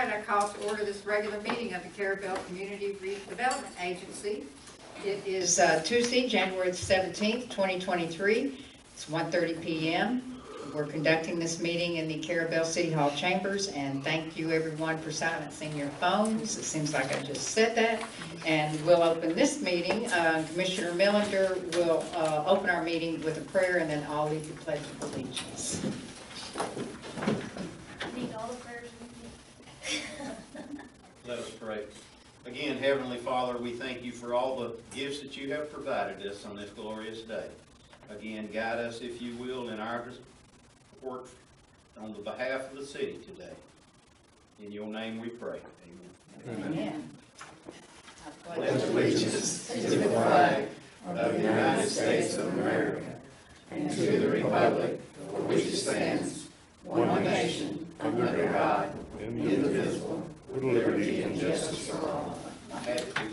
right, I call to order this regular meeting of the Carrabelle Community Redevelopment Agency. It is Tuesday, January 17th, 2023. It's 1:30 p.m. We're conducting this meeting in the Carrabelle City Hall chambers, and thank you everyone for silencing your phones. It seems like I just said that. And we'll open this meeting. Commissioner Millender will open our meeting with a prayer, and then I'll lead the Pledge of Allegiance. Need all the prayers we can. Let us pray. Again, Heavenly Father, we thank you for all the gifts that you have provided us on this glorious day. Again, guide us, if you will, in our work on the behalf of the city today. In your name we pray. Amen. Amen. I pledge allegiance to the flag of the United States of America and to the republic for which it stands, one nation, under God, indivisible, with liberty and justice for all. I had to do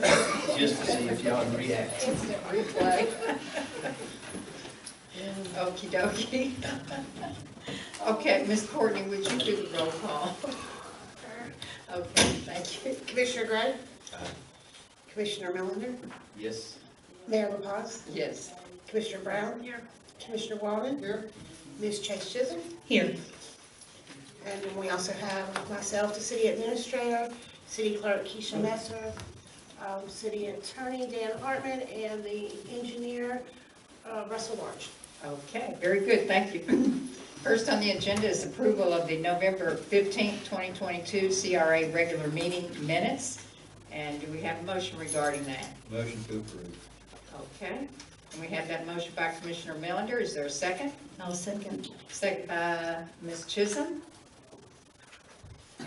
that. Just to see if y'all would react. Instant replay. Okie dokie. Okay, Ms. Courtney, would you do the roll call? Okay, thank you. Commissioner Gray? Commissioner Millender? Yes. Mayor LaPaz? Yes. Commissioner Brown? Here. Commissioner Walden? Here. Ms. Chase Chisholm? Here. And then we also have myself, the city administrator, city clerk Keisha Messer, city attorney Dan Hartman, and the engineer Russell Large. Okay, very good, thank you. First on the agenda is approval of the November 15th, 2022 CRA regular meeting minutes. And do we have a motion regarding that? Motion to approve. Okay, and we have that motion by Commissioner Millender. Is there a second? I'll second. Second by Ms. Chisholm.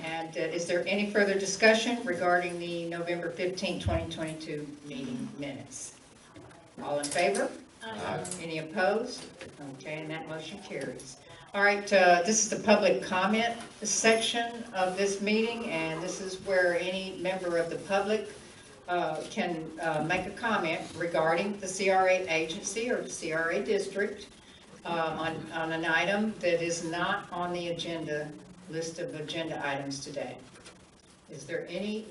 And is there any further discussion regarding the November 15th, 2022 meeting minutes? All in favor? Aye. Any opposed? Okay, and that motion carries. All right, this is the public comment section of this meeting, and this is where any member of the public can make a comment regarding the CRA agency or the CRA district on an item that is not on the agenda list of agenda items today. Is there any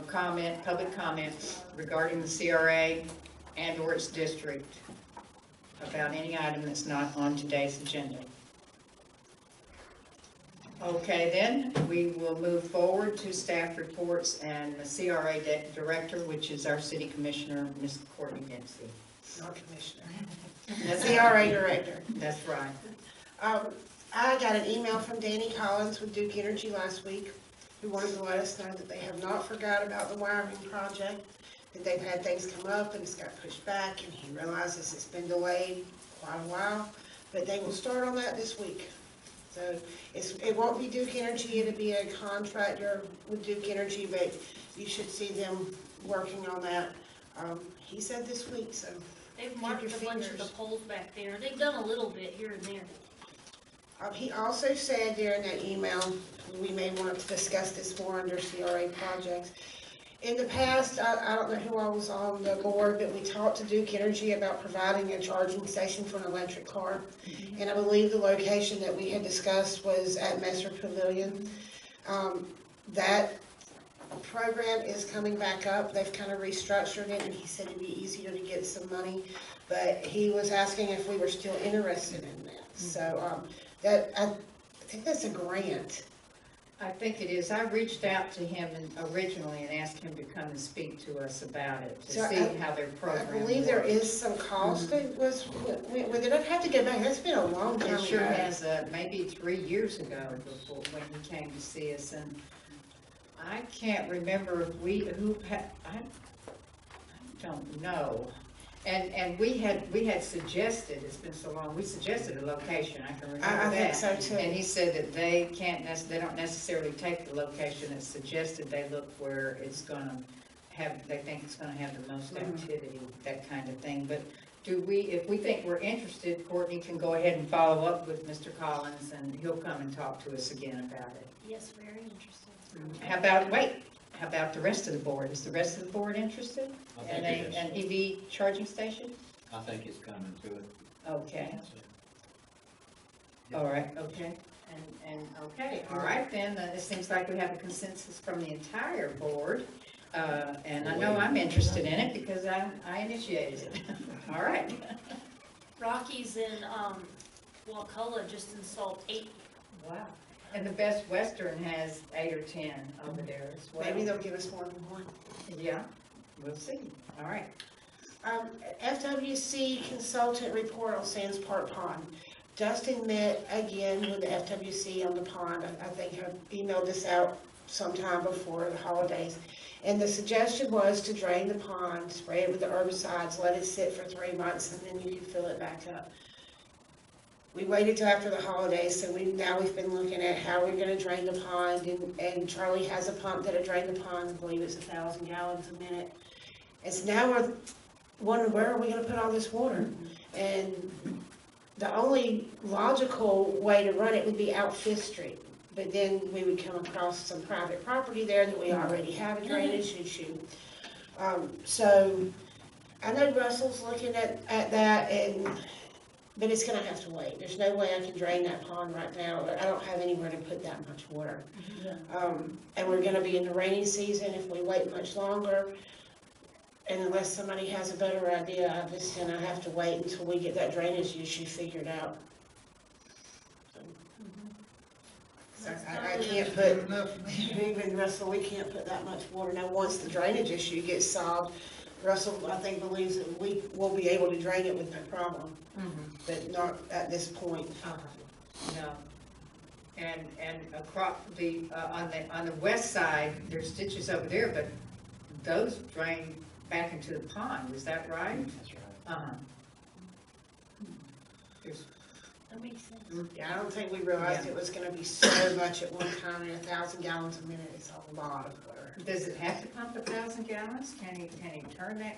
comment, public comment regarding the CRA and or its district about any item that's not on today's agenda? Okay, then we will move forward to staff reports and the CRA Director, which is our City Commissioner, Ms. Courtney Dempsey. Not commissioner. The CRA director. That's right. I got an email from Danny Collins with Duke Energy last week, who wanted to let us know that they have not forgot about the wiring project, that they've had things come up and it's got pushed back, and he realizes it's been delayed quite a while, but they will start on that this week. So it won't be Duke Energy, it'll be a contractor with Duke Energy, but you should see them working on that. He said this week, so They've marked a bunch of the poles back there. They've done a little bit here and there. he also said during that email, we may want to discuss this more under CRA projects. In the past, I don't know who all was on the board, but we talked to Duke Energy about providing a charging station for an electric car. Mm-hmm. And I believe the location that we had discussed was at Messer Pavilion. That program is coming back up. They've kind of restructured it, and he said it'd be easier to get some money. But he was asking if we were still interested in that. Mm-hmm. So I think that's a grant. I think it is. I reached out to him originally and asked him to come and speak to us about it, to see how their program I believe there is some cost that was, did I have to go back? That's been a long time ago. It sure has, maybe 3 years ago before, when he came to see us, and I can't remember if I don't know. And we had suggested, it's been so long, we suggested a location, I can remember that. I think so too. And he said that they don't necessarily take the location that's suggested, they look where it's gonna have, they think it's gonna have the most activity, that kind of thing. But if we think we're interested, Courtney can go ahead and follow up with Mr. Collins, and he'll come and talk to us again about it. Yes, very interesting. How about the rest of the board? Is the rest of the board interested in an EV charging station? I think it's coming to it. Okay. All right, okay. Okay, all right then, it seems like we have a consensus from the entire board. And I know I'm interested in it because I initiated it. All right. Rockies in, Wakulla just installed 8. Wow. And the Best Western has 8 or 10 over there as well. Maybe they'll give us more than one. Yeah, we'll see. All right. FWC consultant report on Sands Park Pond. Dustin met again with the FWC on the pond. I think I emailed this out sometime before the holidays. And the suggestion was to drain the pond, spray it with the herbicides, let it sit for 3 months, and then you can fill it back up. We waited till after the holidays, so now we've been looking at how we're gonna drain the pond, and Charlie has a pump that'll drain the pond. I believe it's 1,000 gallons a minute. And so now we're wondering, where are we gonna put all this water? And the only logical way to run it would be out Fifth Street. But then we would come across some private property there that we already have a drainage issue. So I know Russell's looking at that, but it's gonna have to wait. There's no way I can drain that pond right now. I don't have anywhere to put that much water. And we're gonna be in the rainy season if we wait much longer. And unless somebody has a better idea, I'm just gonna have to wait until we get that drainage issue figured out. I can't put, even Russell, we can't put that much water. Now, once the drainage issue gets solved, Russell, I think, believes that we will be able to drain it with no problem, but not at this point. No. And across the, on the west side, there's ditches over there, but those drain back into the pond, is that right? That's right. There's, That makes sense. Yeah, I don't think we realized it was gonna be so much at one time, and 1,000 gallons a minute is a lot of water. does it have to pump 1,000 gallons? Can he turn that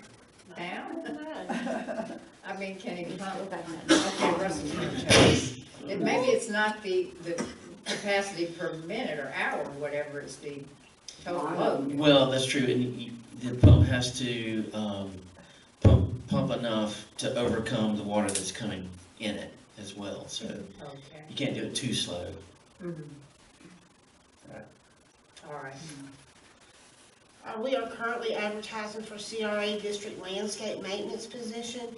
down? I mean, can he pump? Okay, Russell's gonna tell us. Maybe it's not the capacity per minute or hour or whatever, it's the total load. Well, that's true, and the pump has to pump enough to overcome the water that's coming in it as well, so Okay. you can't do it too slow. All right. We are currently advertising for CRA district landscape maintenance position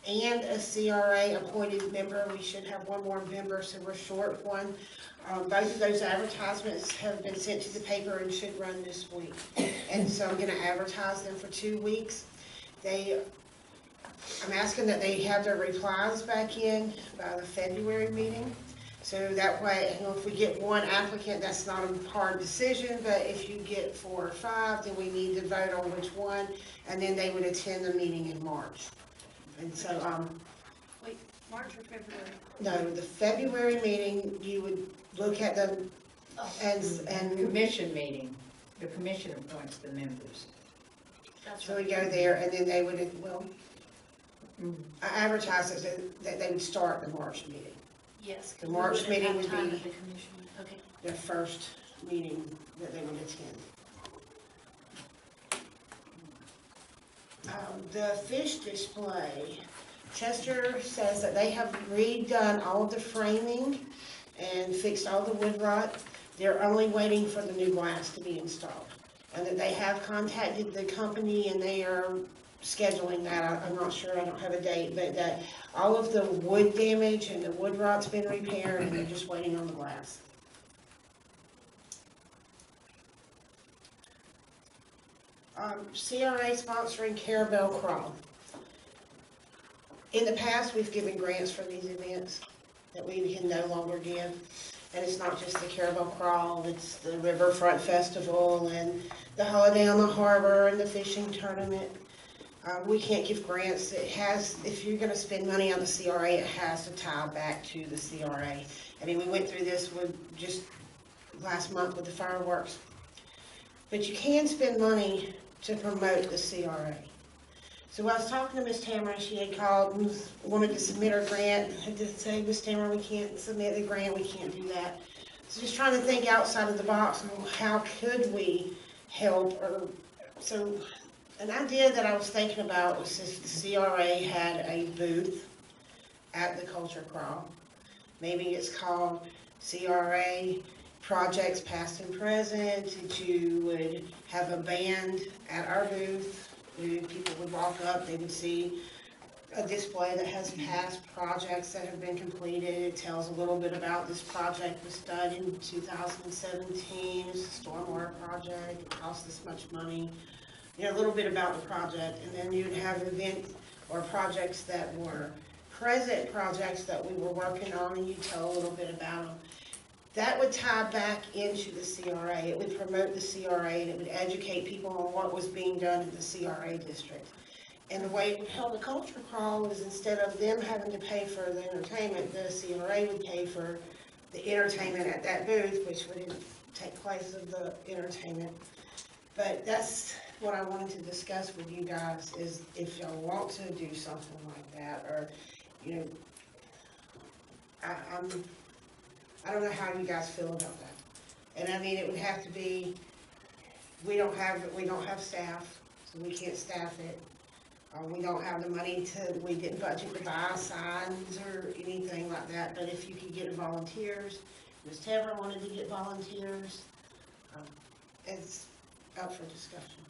and a CRA appointed member. We should have one more member, so we're short one. Both of those advertisements have been sent to the paper and should run this week. And so I'm gonna advertise them for 2 weeks. I'm asking that they have their replies back in by the February meeting. So that way, if we get one applicant, that's not a hard decision, but if you get 4 or 5, then we need to vote on which one, and then they would attend the meeting in March. And so, Wait, March or February? no, the February meeting, you would look at them and Commission meeting, the commission appoints the members. That's so we right. go there, and then they would, well, I advertised it that they would start the March meeting. Yes. The March we wouldn't meeting have would time be- at the commission. Okay. Their first meeting that they would attend. The fish display, Chester says that they have redone all of the framing and fixed all the wood rot. They're only waiting for the new glass to be installed. And that they have contacted the company and they are scheduling that. I'm not sure, I don't have a date, but that all of the wood damage and the wood rot's been repaired and they're just waiting on the glass. CRA sponsoring Carrabelle Crawl. In the past, we've given grants for these events that we can no longer give. And it's not just the Carrabelle Crawl, it's the Riverfront Festival and the Holiday on the Harbor and the fishing tournament. We can't give grants. It has, if you're gonna spend money on the CRA, it has to tie back to the CRA. I mean, we went through this with just last month with the fireworks. But you can spend money to promote the CRA. So I was talking to Miss Tamara, she had called and wanted to submit her grant. I did say, Miss Tamara, we can't submit the grant, we can't do that. So just trying to think outside of the box, how could we help? Or so an idea that I was thinking about was if the CRA had a booth at the Culture Crawl. Maybe it's called CRA projects past and present, that you would have a band at our booth. People would walk up, they would see a display that has past projects that have been completed. It tells a little bit about this project was done in 2017. It's a stormwater project. It cost this much money. You know, a little bit about the project. And then you'd have events or projects that were present projects that we were working on, and you tell a little bit about them. That would tie back into the CRA. It would promote the CRA, and it would educate people on what was being done in the CRA district. And the way it would help the culture crawl is, instead of them having to pay for the entertainment, the CRA would pay for the entertainment at that booth, which would take place of the entertainment. But that's what I wanted to discuss with you guys, is if y'all want to do something like that, or, you know, I don't know how you guys feel about that. And I mean, it would have to be, we don't have staff, so we can't staff it. We don't have the money we didn't budget to buy signs or anything like that, but if you could get volunteers, Ms. Tevra wanted to get volunteers, it's up for discussion.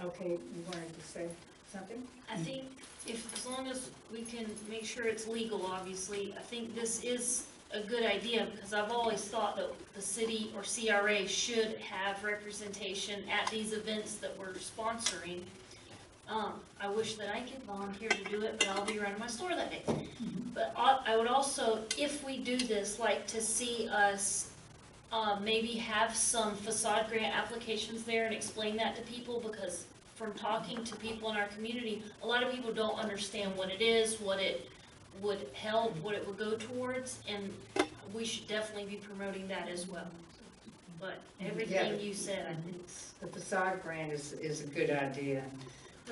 Okay, you wanted to say something? I think as long as we can make sure it's legal, obviously, I think this is a good idea, because I've always thought that the city or CRA should have representation at these events that we're sponsoring. I wish that I could volunteer to do it, but I'll be running my store that day. But I would also, if we do this, like to see us maybe have some facade grant applications there and explain that to people, because from talking to people in our community, a lot of people don't understand what it is, what it would help, what it would go towards, and we should definitely be promoting that as well. But everything you said, I think. The facade grant is a good idea.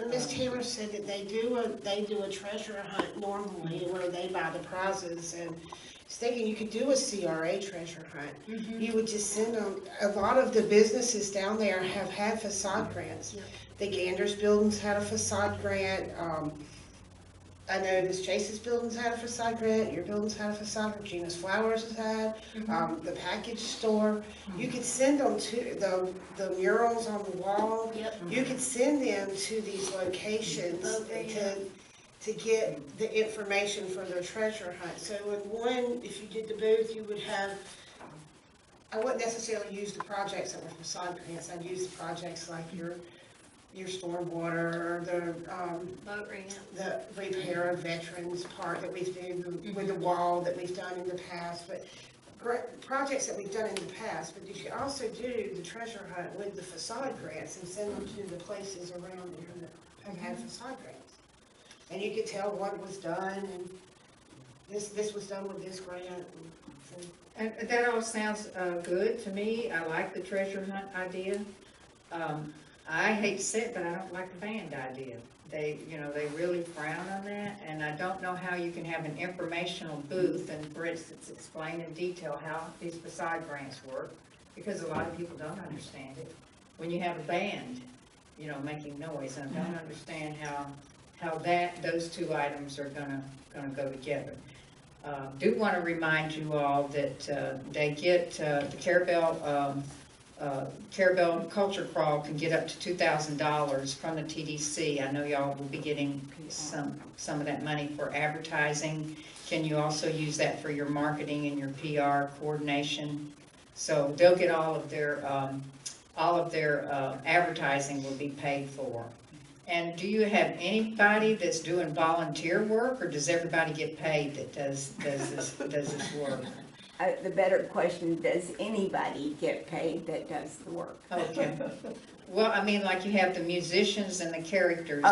And Ms. Taylor said that they do a treasure hunt normally, where they buy the prizes, and I was thinking you could do a CRA treasure hunt. You would just send them, a lot of the businesses down there have had facade grants. The Ganders buildings had a facade grant. I know Miss Chase's building's had a facade grant, your building's had a facade grant, Gina's Flowers has had, the package store. You could send them to the murals on the wall. You could send them to these locations to get the information for their treasure hunt. So if you did the booth, you would have, I wouldn't necessarily use the projects that were facade grants. I'd use the projects like your stormwater, the Boat ramp. the repair of veterans part that we've done with the wall that we've done in the past, but projects that we've done in the past. But you should also do the treasure hunt with the facade grants and send them to the places around there that have had facade grants. And you could tell what was done, and this was done with this grant. And that all sounds good to me. I like the treasure hunt idea. I hate to say it, but I don't like the band idea. They really frown on that, and I don't know how you can have an informational booth and, for instance, explain in detail how these facade grants work, because a lot of people don't understand it. When you have a band, making noise, and don't understand how those two items are gonna go together. Do want to remind you all that they get the Carrabelle Culture Crawl can get up to $2,000 from the TDC. I know y'all will be getting some of that money for advertising. Can you also use that for your marketing and your PR coordination? So they'll get all of their advertising will be paid for. And do you have anybody that's doing volunteer work, or does everybody get paid that does this work? The better question, does anybody get paid that does the work? Okay. Well, I mean, like you have the musicians and the characters.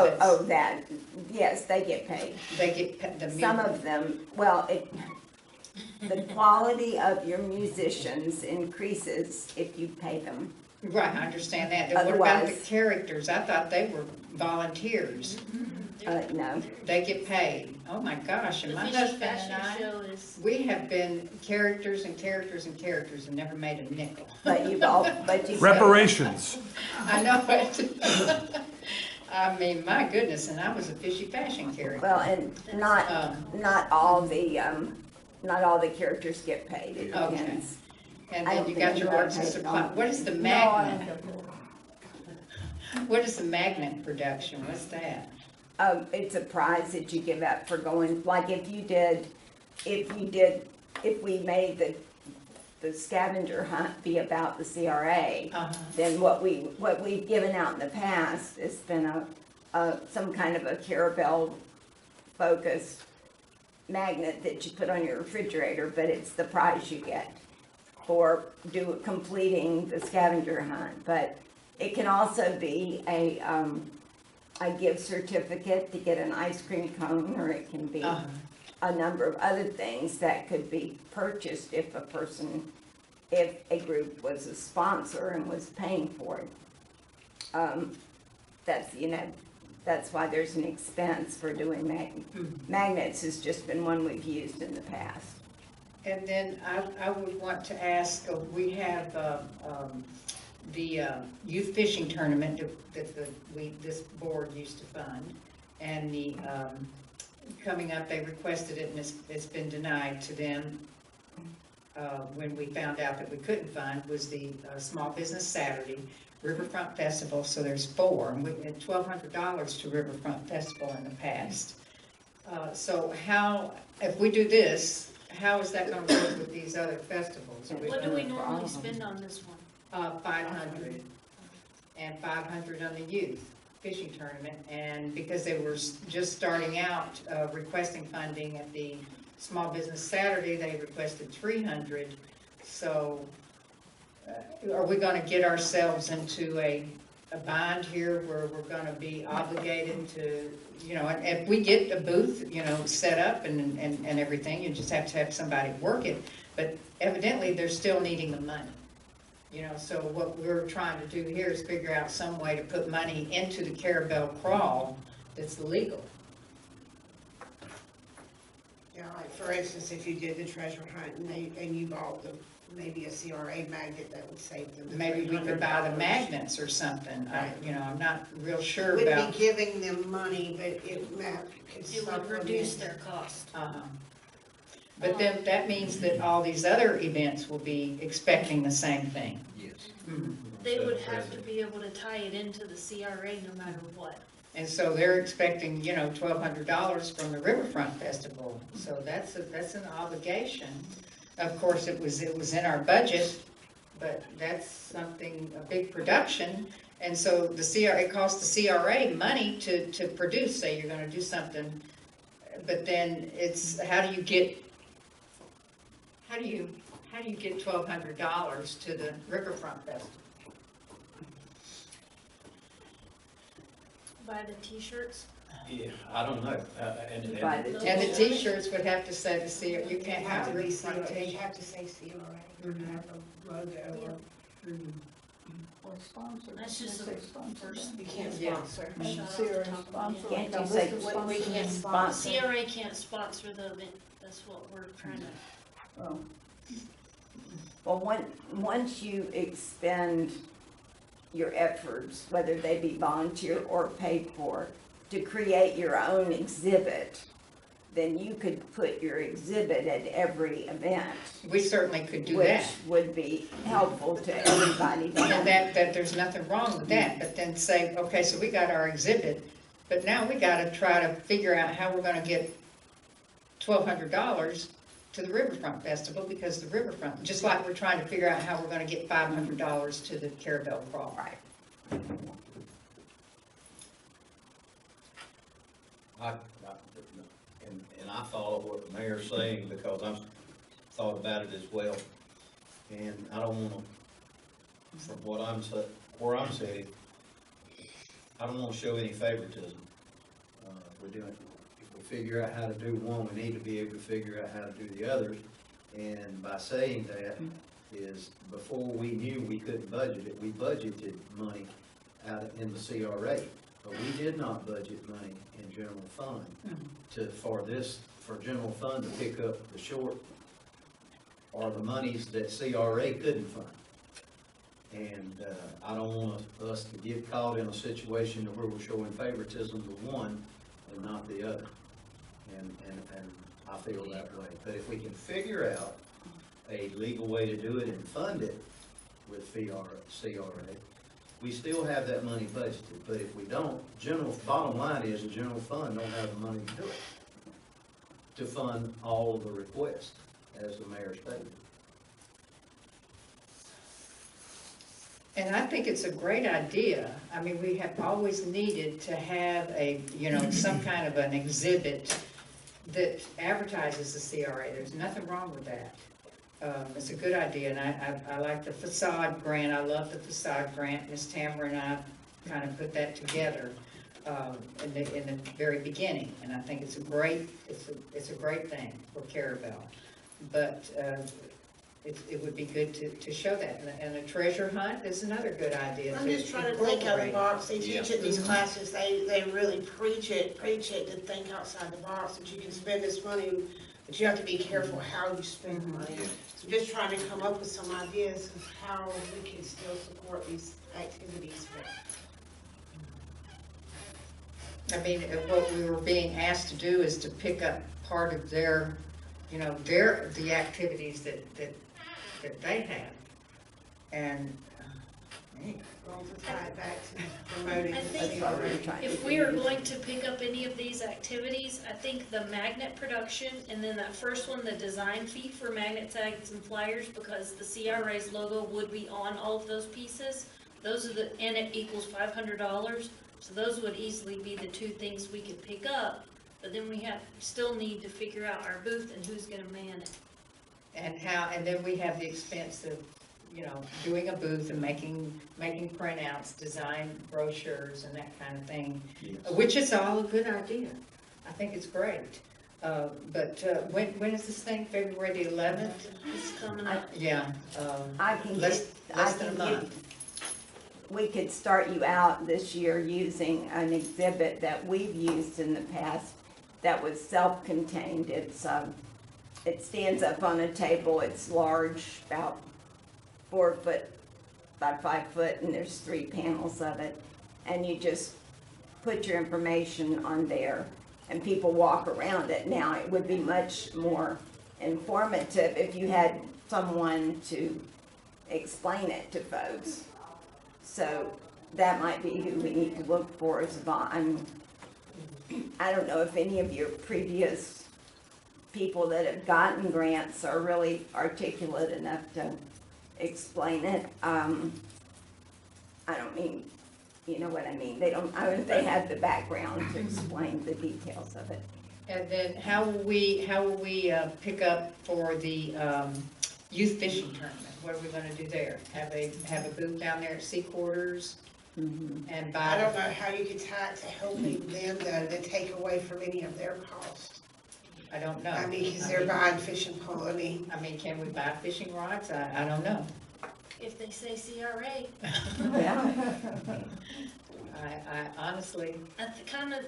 Yes, they get paid. They get Some of them, the quality of your musicians increases if you pay them. Right, I understand that. Then what about the characters? I thought they were volunteers. No. They get paid. Oh my gosh, and my husband and I, we have been characters and characters and characters and never made a nickel. But you've reparations. I know it. I mean, my goodness, and I was a fishy fashion character. Well, and not all the not all the characters get paid, it Okay. depends. And I then don't you think got your anybody arts and pays it supply, on- what is the No, I magnet? What is the magnet production, what's that? It's a prize that you give out for going, like if we made the scavenger hunt be about the CRA, Uh-huh. then what we've given out in the past has been some kind of a Carrabelle focused magnet that you put on your refrigerator, but it's the prize you get for completing the scavenger hunt. But it can also be a gift certificate to get an ice cream cone, or it can be Uh-huh. a number of other things that could be purchased if a group was a sponsor and was paying for it. That's why there's an expense for doing magnets. Has just been one we've used in the past. And then I would want to ask, we have the youth fishing tournament that this board used to fund, and coming up, they requested it, and it's been denied to them. When we found out that we couldn't fund was the Small Business Saturday Riverfront Festival, so there's 4, and we had $1,200 to Riverfront Festival in the past. So if we do this, how is that gonna work with these other festivals? What do we normally spend on this one? 500 and 500 on the youth fishing tournament, and because they were just starting out requesting funding at the Small Business Saturday, they requested 300. So are we going to get ourselves into a bind here where we're going to be obligated to, and if we get a booth, set up and everything, you just have to have somebody work it, but evidently they're still needing the money. So what we're trying to do here is figure out some way to put money into the Carrabelle crawl that's legal. Yeah, like for instance, if you did the treasure hunt and you bought maybe a CRA magnet, that would save them. Maybe we could buy the $300. magnets or something. I'm not real sure We'd about. be giving them money, but could It would supplement. reduce their cost. But then that means that all these other events will be expecting the same thing. Yes. Mhm. They would have to be able to tie it into the CRA no matter what. And so they're expecting, $1,200 from the Riverfront Festival. So that's an obligation. Of course, it was in our budget, but that's something, a big production. And so it costs the CRA money to produce, say you're gonna do something. But then how do you get $1,200 to the Riverfront Festival? Buy the t-shirts. Yeah, I don't know. Buy the And the t-shirts would have to say the CRA, you It can't have have to the be Riverfront CRA, you t-shirt. have to say CRA, have a logo, or Or sponsor. That's just Say a sponsor. first. you can't Yeah. sponsor. And Shut off CRA the top of my sponsor. head. Can't you Now, say list of we sponsors. can't sponsor? CRA can't sponsor the event, that's what we're trying to. Oh, Well, once you expend your efforts, whether they be volunteer or paid for, to create your own exhibit, then you could put your exhibit at every event, We certainly could do which that. would be helpful to everybody. And that there's nothing wrong with that, but then say, okay, so we got our exhibit, but now we gotta try to figure out how we're gonna get $1,200 to the Riverfront Festival, because the Riverfront, just like we're trying to figure out how we're gonna get $500 to the Carrabelle Crawl. Right. And I follow what the mayor's saying, because I've thought about it as well. And I don't wanna, from where I'm sitting, I don't wanna show any favoritism. If we figure out how to do one, we need to be able to figure out how to do the others. And by saying that is, before we knew we couldn't budget it, we budgeted money in the CRA. But we did not budget money in general fund for general fund to pick up the short or the monies that CRA couldn't fund. And I don't want us to get caught in a situation where we're showing favoritism to one and not the other. And I feel that way. But if we can figure out a legal way to do it and fund it with CRA, we still have that money budgeted. But if we don't, bottom line is the general fund don't have the money to do it, to fund all of the requests, as the mayor stated. And I think it's a great idea. I mean, we have always needed to have a, some kind of an exhibit that advertises the CRA. There's nothing wrong with that. It's a good idea, and I like the facade grant. I love the facade grant. Ms. Tamara and I kind of put that together in the very beginning, and I think it's a great thing for Carrabelle. But it would be good to show that. And the treasure hunt is another good idea. I'm just trying to think out of the box. They teach it in these classes, they really preach it, to think outside the box, that you can spend this money, but you have to be careful how you spend the money. So just trying to come up with some ideas of how we can still support these activities. I mean, what we were being asked to do is to pick up part of their, the activities that they have. And, Well, to tie it back to promoting. I think if we are going to pick up any of these activities, I think the magnet production, and then that first one, the design fee for magnet tags and flyers, because the CRA's logo would be on all of those pieces. Those are and it equals $500. So those would easily be the two things we could pick up, but then we still need to figure out our booth and who's gonna man it. and then we have the expense of, doing a booth and making printouts, design brochures and that kind of thing, which is all a good idea. I think it's great. But when is this thing? February the 11th? It's coming up. Yeah. I can Less I than a can month. we could start you out this year using an exhibit that we've used in the past that was self-contained. It stands up on a table. It's large, about 4 foot by 5 foot, and there's 3 panels of it. And you just put your information on there, and people walk around it. Now, it would be much more informative if you had someone to explain it to folks. So that might be who we need to look for as I don't know if any of your previous people that have gotten grants are really articulate enough to explain it. I don't mean, you know what I mean? I don't know if they have the background to explain the details of it. And then how will we pick up for the youth fishing tournament? What are we gonna do there? Have a booth down there at Sea Quarters and buy? I don't know how you could tie it to helping them though, to take away from any of their costs. I don't know. I mean, because they're buying fishing pole, I mean, can we buy fishing rods? I don't know. If they say CRA, Yeah. I honestly, I kind of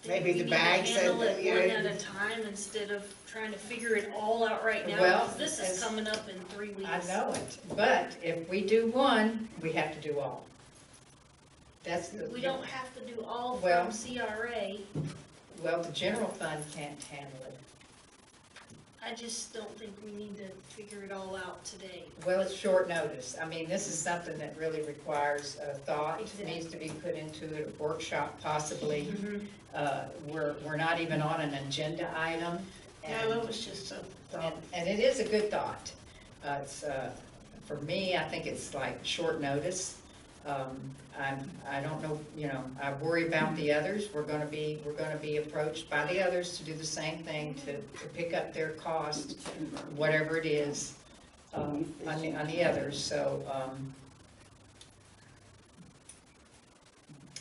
Maybe the we bags need to handle that, it you one know. at a time instead of trying to figure it all out right now. Well, Because this is as- coming up in 3 weeks. I know it, but if we do one, we have to do all. That's the. We don't have to do all Well- from CRA. Well, the general fund can't handle it. I just don't think we need to figure it all out today. Well, it's short notice. I mean, this is something that really requires thought, Exactly. needs to be put into a workshop possibly. Mhm. We're not even on an agenda item. No, it was just a thought. And it is a good thought. It's, for me, I think it's like short notice. I don't know, I worry about the others. We're gonna be approached by the others to do the same thing, to pick up their cost, whatever it is, on the others, so,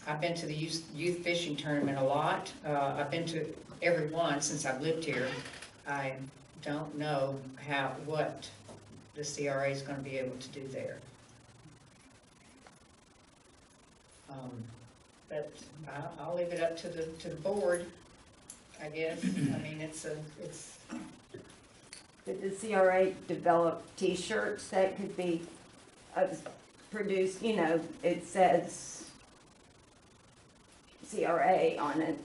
I've been to the youth fishing tournament a lot. I've been to every one since I've lived here. I don't know what the CRA is gonna be able to do there. But I'll leave it up to the board, I guess. I mean, it's. Did the CRA develop T-shirts that could be produced, it says CRA on it.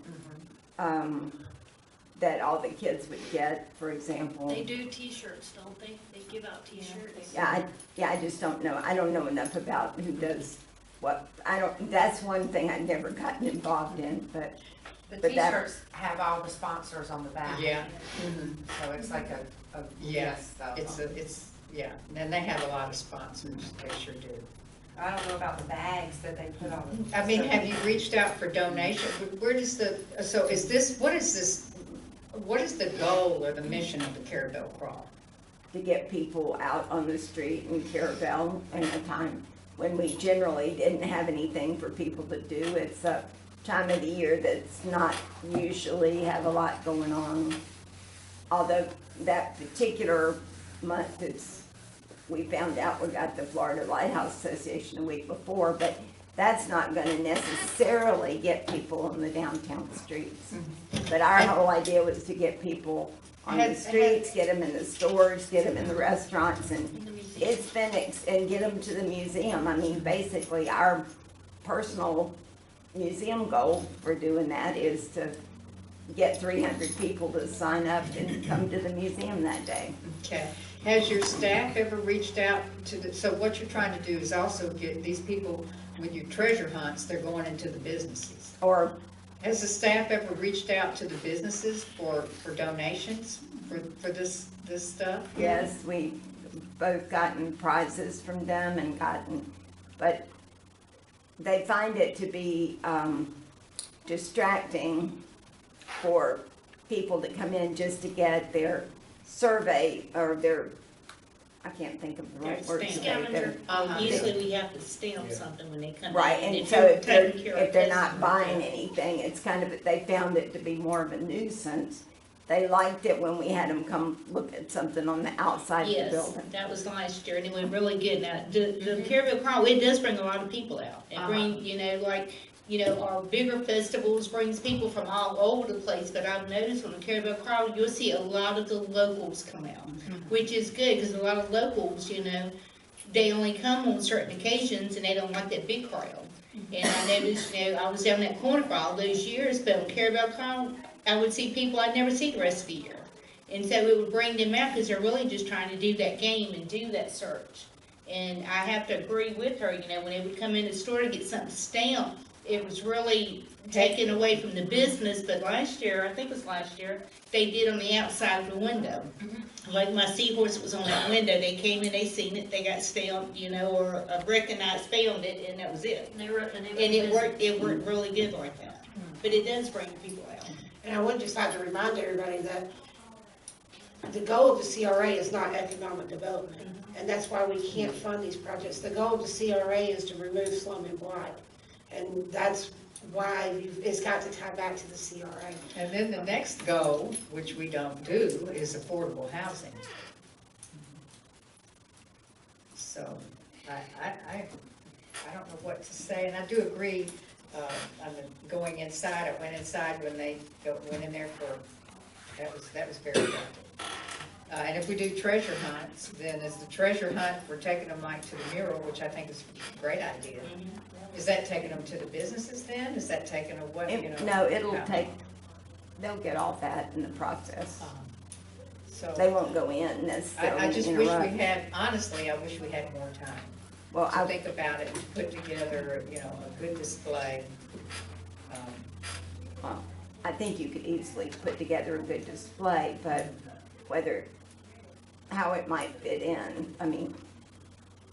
that all the kids would get, for example. They do t-shirts, don't they? They give out t-shirts. Yeah, I just don't know. I don't know enough about who does what. That's one thing I've never gotten involved in, but The But that- t-shirts have all the sponsors on the back. Yeah, So it's like a yeah, list of it's, them. yeah, and they have a lot of sponsors, they sure do. I don't know about the bags that they put on. I mean, have you reached out for donation? Where does so is this, what is the goal or the mission of the Carrabelle Crawl? to get people out on the street in Carrabelle in a time when we generally didn't have anything for people to do. It's a time of the year that's not usually have a lot going on. Although that particular month, we found out we got the Florida Lighthouse Association a week before, but that's not gonna necessarily get people on the downtown streets. But our whole idea was to get people on the streets, get them in the stores, get them in the restaurants, and In the museum. it's been, and get them to the museum. I mean, basically, our personal museum goal for doing that is to get 300 people to sign up and come to the museum that day. Okay, has your staff ever reached out to so what you're trying to do is also get these people, with your treasure hunts, they're going into the businesses. Or, Has the staff ever reached out to the businesses for donations for this stuff? yes, we both gotten prizes from them and but they find it to be distracting for people to come in just to get their survey or their, I can't think of the right word. Scavenger. Usually we have to stamp something when they come in. Right, and if so you're if they're, taking care if of they're this not and buying that. anything, it's kind of, they found it to be more of a nuisance. They liked it when we had them come look at something on the outside of the Yes, building. that was last year, and it went really good. Now, the Carrabelle Crawl, it does bring a lot of people out. It bring, our bigger festivals brings people from all over the place, but I've noticed on the Carrabelle Crawl, you'll see a lot of the locals come out, which is good, because a lot of locals, they only come on certain occasions, and they don't like that big crowd. And I noticed, I was down that corner for all those years, but on Carrabelle Crawl, I would see people I'd never see the rest of the year. And so it would bring them out, because they're really just trying to do that game and do that search. And I have to agree with her, when they would come in the store to get something stamped, it was really taken away from the business, but last year, I think it was last year, they did on the outside of the window. Like my seahorse was on that window, they came in, they seen it, they got stamped, or a recognized found it, and that was it. And they were at the neighborhood. And it worked really good like that. But it does bring people out. And I would just like to remind everybody that the goal of the CRA is not economic development. And that's why we can't fund these projects. The goal of the CRA is to remove slum and blight. And that's why it's got to tie back to the CRA. And then the next goal, which we don't do, is affordable housing. So, I don't know what to say, and I do agree, on the going inside, I went inside when they went in there that was very effective. And if we do treasure hunts, then is the treasure hunt, we're taking them like to the mural, which I think is a great idea. Is that taking them to the businesses then? Is that taking them what, No, they'll get all that in the process. So. They won't go in necessarily. I just wish interrupt. we had, honestly, I wish we had more time Well, to think about it, and put together, a good display. Well, I think you could easily put together a good display, but how it might fit in, I mean,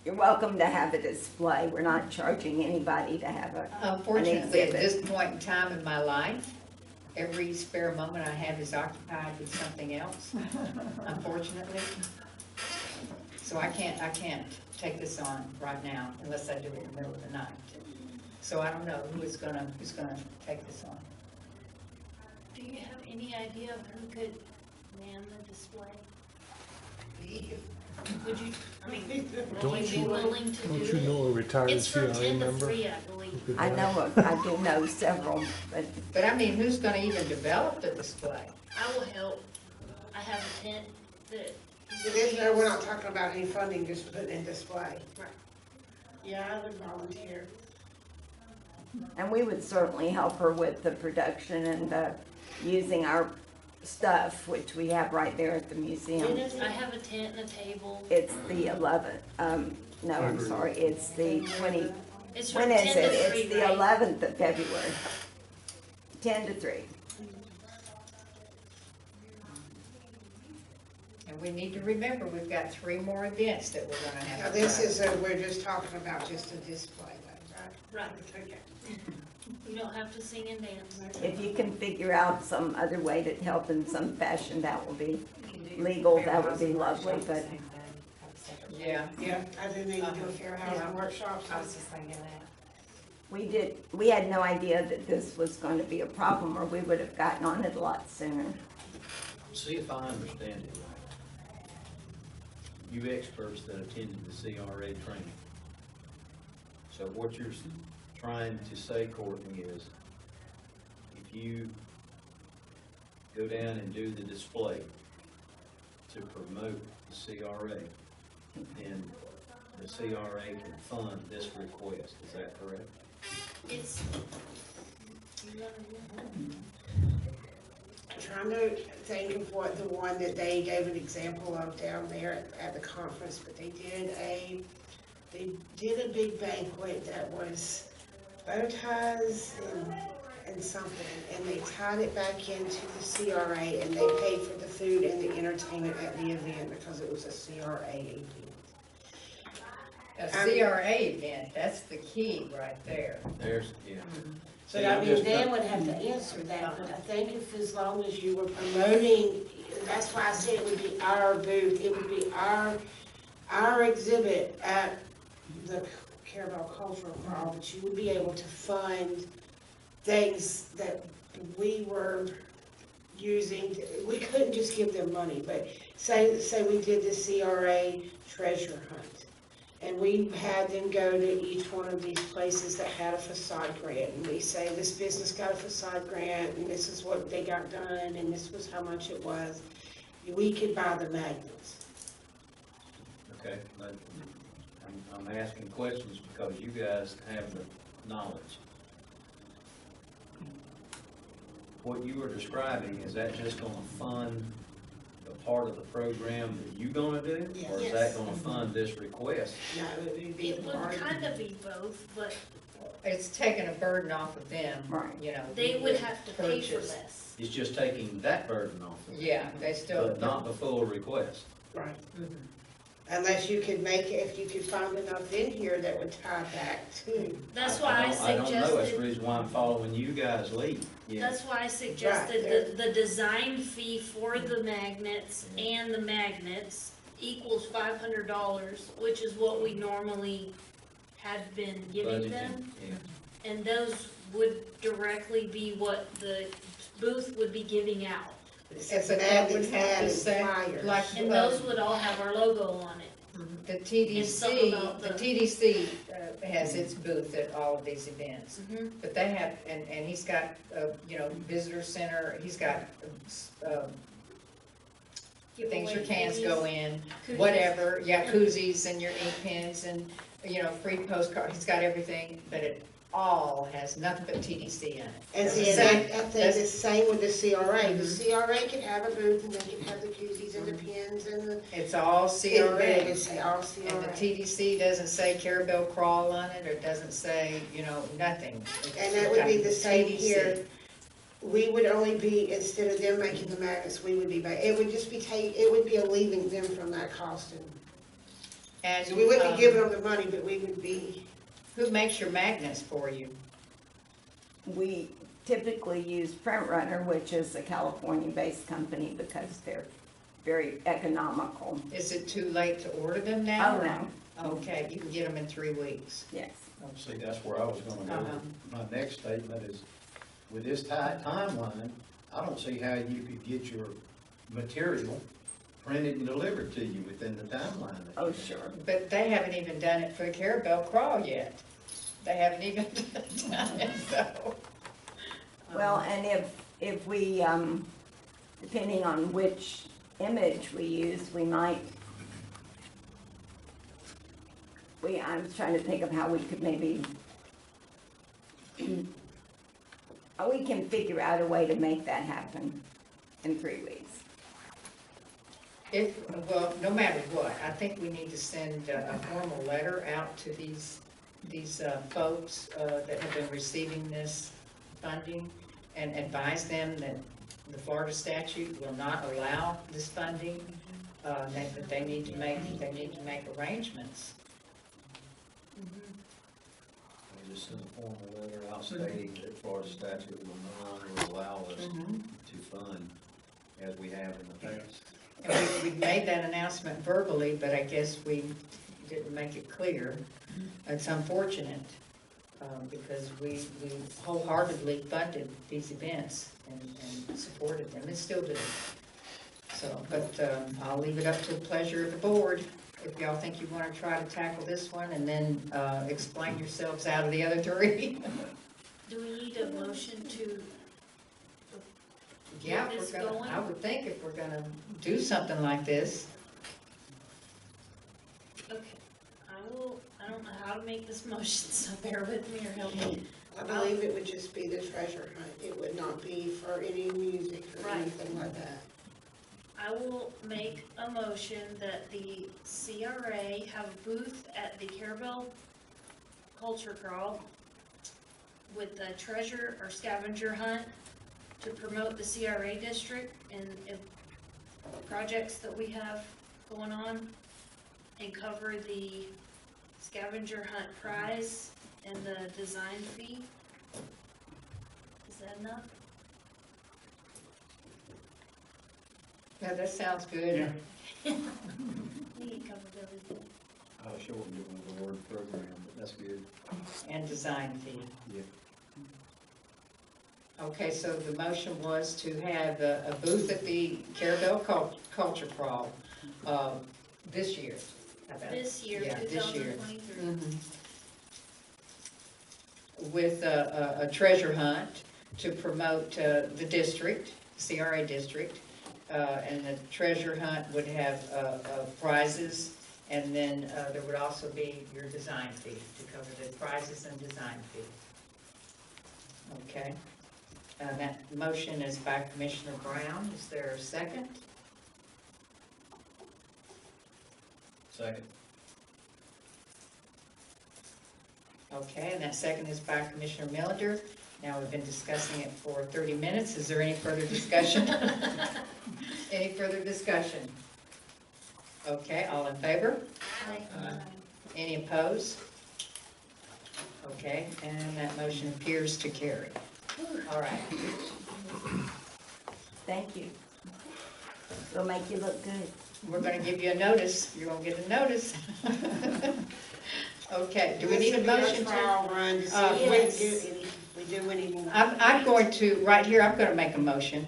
you're welcome to have a display. We're not charging anybody to have an Unfortunately, at exhibit. this point in time in my life, every spare moment I have is occupied with something else, unfortunately. So I can't take this on right now unless I do it in the middle of the night. So I don't know who's gonna take this on. Do you have any idea of who could man the display? Would you, would you be willing to do Don't it? you know a retired It's from CRA 10 to member? 3, I believe. I do know several, but But I mean, who's gonna even develop the display? I will help. I have a tent that. We're not talking about any funding, just putting in display. Right. Yeah, I would volunteer. and we would certainly help her with the production and using our stuff, which we have right there at the museum. I have a tent and a table. It's the 11th, no, I'm sorry, it's the 20, It's when from is 10 it? to 3, It's the right? 11th of February, 10 to 3. And we need to remember, we've got 3 more events that we're gonna have. Now, to this try. is, we're just talking about just a display, though, right? Right. Okay. You don't have to sing and dance. If you can figure out some other way to help in some fashion, that will be legal, that would be lovely, but Yeah, Yeah, I do need to do a fair housing workshop. I was just thinking that. we had no idea that this was going to be a problem, or we would have gotten on it a lot sooner. See if I understand it right. You experts that attended the CRA training. So what you're trying to say, Courtney, is if you go down and do the display to promote the CRA, then the CRA can fund this request. Is that correct? It's, I'm trying to think of what the one that they gave an example of down there at the conference, but they did a big banquet that was bow ties and something, and they tied it back into the CRA, and they paid for the food and the entertainment at the event because it was a CRA event. a CRA event, that's the key right there. There's, yeah. But I mean, Dan would have to answer that, but I think if as long as you were promoting, that's why I said it would be our booth, it would be our exhibit at the Carrabelle Cultural Hall, that you would be able to fund things that we were using, we couldn't just give them money, but say we did the CRA treasure hunt. And we had them go to each one of these places that had a facade grant, and we say, this business got a facade grant, and this is what they got done, and this was how much it was. We could buy the magnets. Okay, but I'm asking questions because you guys have the knowledge. What you are describing, is that just gonna fund the part of the program that you gonna do? Or is that Yes. gonna fund this request? No, it would be it would part of kind of be both, but It's taking a burden off of them, Right. you know. they would have to pay for purchase. less. It's just taking that burden off of it, Yeah, they still. but not the full request. Right. Mhm. Unless you could make it, if you could find enough in here that would tie back to. That's why I I don't know, that's the suggested, reason why I'm following you guys' lead. Yeah. that's why I suggested the design fee for the magnets and the magnets equals $500, which is what we normally had been giving Budgeting, them. yeah. And those would directly be what the booth would be giving out. It says But that would magnets, have to added say, flyers. like, And those would all have our logo on it. the And TDC, something about the the- TDC has its booth at all of these events. Mhm. But they have, and he's got, you know, visitor center, he's got, things your cans go in, Koozies. whatever, yeah, koozies and your ink pens and, you know, free postcard, he's got everything, but it all has nothing but TDC in it. And see, Same- and I think that's- the same with the CRA. The Mhm. CRA can have a booth, and they can have the koozies and the pins and the. It's all CRA. It's all And the CRA. TDC doesn't say Carrabelle Crawl on it, or doesn't say, you know, nothing. And that would be the same TDC. here. We would only be, instead of them making the magnets, we would be, it would just be it would be alleviating them from that cost. And, So we wouldn't be giving them the money, but we would be. who makes your magnets for you? We typically use Print Runner, which is a California-based company, because they're very economical. Is it too late to order them now? Oh, no, Okay, you can get them in 3 weeks. yes. See, that's where I was gonna go. Uh-huh. My next statement is, with this tight timeline, I don't see how you could get your material printed and delivered to you within the timeline. that Oh, you have. sure. But they haven't even done it for the Carrabelle Crawl yet. They haven't even done it, so. Well, and if we, depending on which image we use, we might, I was trying to think of how we could maybe, we can figure out a way to make that happen. in 3 weeks. Well, no matter what, I think we need to send a formal letter out to these folks that have been receiving this funding and advise them that the Florida statute will not allow this funding, that they need to make arrangements. We just send a formal letter out stating that Florida statute will no longer allow us to fund as we have in the past. And we made that announcement verbally, but I guess we didn't make it clear. It's unfortunate, because we wholeheartedly funded these events and supported them, and still do. So, but I'll leave it up to the pleasure of the board. If y'all think you want to try to tackle this one, and then explain yourselves out of the other three. Do we need a motion to Yeah, get if this we're gonna, going? I would think if we're gonna do something like this, Okay, I don't know how to make this motion, so bear with me or help me. I believe it would just be the treasure hunt. It would not be for any music or Right. anything like that. I will make a motion that the CRA have a booth at the Carrabelle Culture Crawl with the treasure or scavenger hunt to promote the CRA district and projects that we have going on, and cover the scavenger hunt prize and the design fee. Is that enough? yeah, that sounds good. I think it covers everything. I was sure we didn't the word program, but that's good. And design fee. Yeah. Okay, so the motion was to have a booth at the Carrabelle Culture Crawl, this year. How about it? This year, Yeah, this year. 2023. With a treasure hunt to promote the district, CRA district, and the treasure hunt would have prizes, and then there would also be your design fee to cover the prizes and design fee. Okay, that motion is by Commissioner Brown. Is there a second? Second. Okay, and that second is by Commissioner Millender. Now, we've been discussing it for 30 minutes. Is there any further discussion? Any further discussion? Okay, all in favor? Any opposed? Okay, and that motion appears to carry. All right. Thank you. It'll make you look good. We're gonna give you a notice. You're gonna get a notice. Okay, do we need a motion to? Trial run to see Yes. if we do any more. I'm going to, right here, I'm gonna make a motion.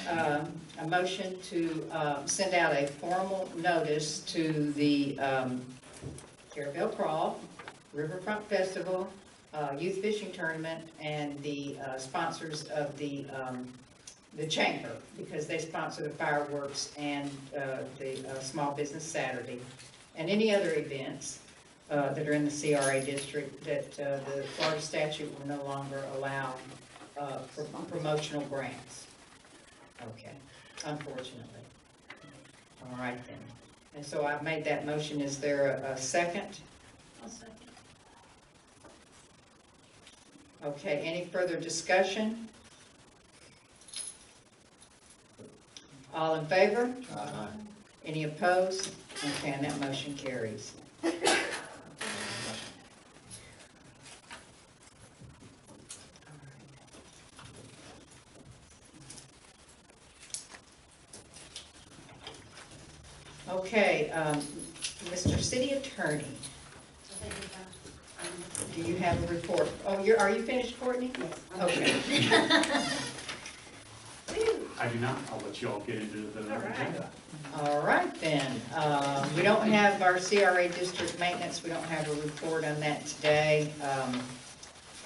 A motion to send out a formal notice to the Carrabelle Crawl, Riverfront Festival, Youth Fishing Tournament, and the sponsors of the chamber, because they sponsor the fireworks and the Small Business Saturday, and any other events that are in the CRA district that the Florida statute will no longer allow for promotional grants. Okay, unfortunately. All right then. And so I've made that motion. Is there a second? I'll second. Okay, any further discussion? All in favor? Any opposed? Okay, and that motion carries. Okay, Mr. City Attorney, do you have a report? Oh, are you finished, Courtney? Yes. Okay. I do not. I'll let you all get into the agenda. All right then. We don't have our CRA district maintenance. We don't have a report on that today.